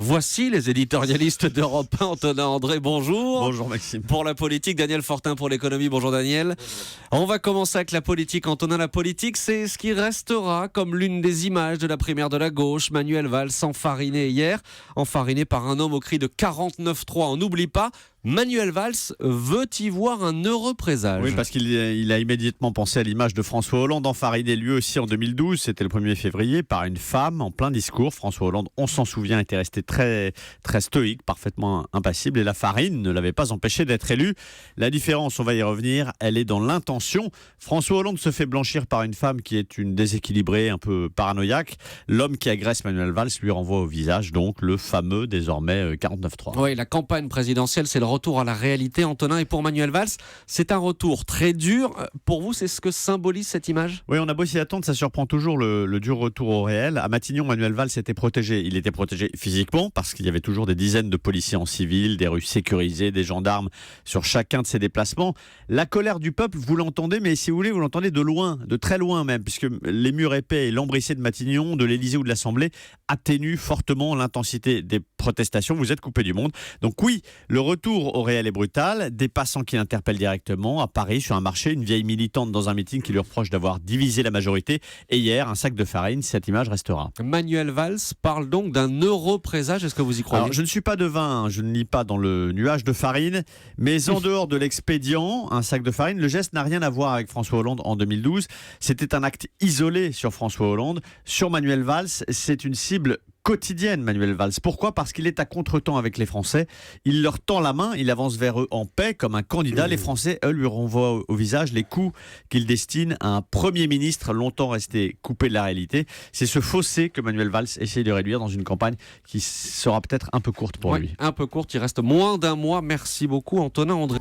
Voici les éditorialistes d'Europe 1. Antonin André, bonjour. Bonjour Maxime. Pour la politique, Daniel Fortin pour l'économie. Bonjour Daniel. On va commencer avec la politique. Antonin, la politique, c'est ce qui restera comme l'une des images de la primaire de la gauche. Manuel Valls enfariné hier, enfariné par un homme au cri de 49-3. On n'oublie pas, Manuel Valls veut y voir un heureux présage. Oui, parce qu'il a immédiatement pensé à l'image de François Hollande, enfariné lui aussi en 2012, c'était le 1er février, par une femme en plein discours. François Hollande, on s'en souvient, était resté très, très stoïque, parfaitement impassible, et la farine ne l'avait pas empêché d'être élu. La différence, on va y revenir, elle est dans l'intention. François Hollande se fait blanchir par une femme qui est une déséquilibrée, un peu paranoïaque. L'homme qui agresse Manuel Valls lui renvoie au visage, donc le fameux, désormais, 49-3. Oui, la campagne présidentielle, c'est le retour à la réalité, Antonin, et pour Manuel Valls, c'est un retour très dur. Pour vous, c'est ce que symbolise cette image ? Oui, on a beau s'y attendre, ça surprend toujours le dur retour au réel. À Matignon, Manuel Valls était protégé. Il était protégé physiquement parce qu'il y avait toujours des dizaines de policiers en civil, des rues sécurisées, des gendarmes sur chacun de ses déplacements. La colère du peuple, vous l'entendez, mais si vous voulez, vous l'entendez de loin, de très loin même, puisque les murs épais et lambrissés de Matignon, de l'Élysée ou de l'Assemblée atténuent fortement l'intensité des protestations. Vous êtes coupé du monde. Donc oui, le retour au réel est brutal. Des passants qui l'interpellent directement. À Paris, sur un marché, une vieille militante dans un meeting qui lui reproche d'avoir divisé la majorité. Et hier, un sac de farine. Cette image restera. Manuel Valls parle donc d'un heureux présage. Est-ce que vous y croyez ? Alors, je ne suis pas devin, je ne lis pas dans le nuage de farine, mais en dehors de l'expédient, un sac de farine, le geste n'a rien à voir avec François Hollande en 2012. C'était un acte isolé sur François Hollande. Sur Manuel Valls, c'est une cible quotidienne, Manuel Valls. Pourquoi ? Parce qu'il est à contretemps avec les Français. Il leur tend la main, il avance vers eux en paix comme un candidat. Les Français, eux, lui renvoient au visage les coups qu'il destine à un Premier ministre longtemps resté coupé de la réalité. C'est ce fossé que Manuel Valls essaie de réduire dans une campagne qui sera peut-être un peu courte pour lui. Un peu courte, il reste moins d'un mois. Merci beaucoup Antonin André.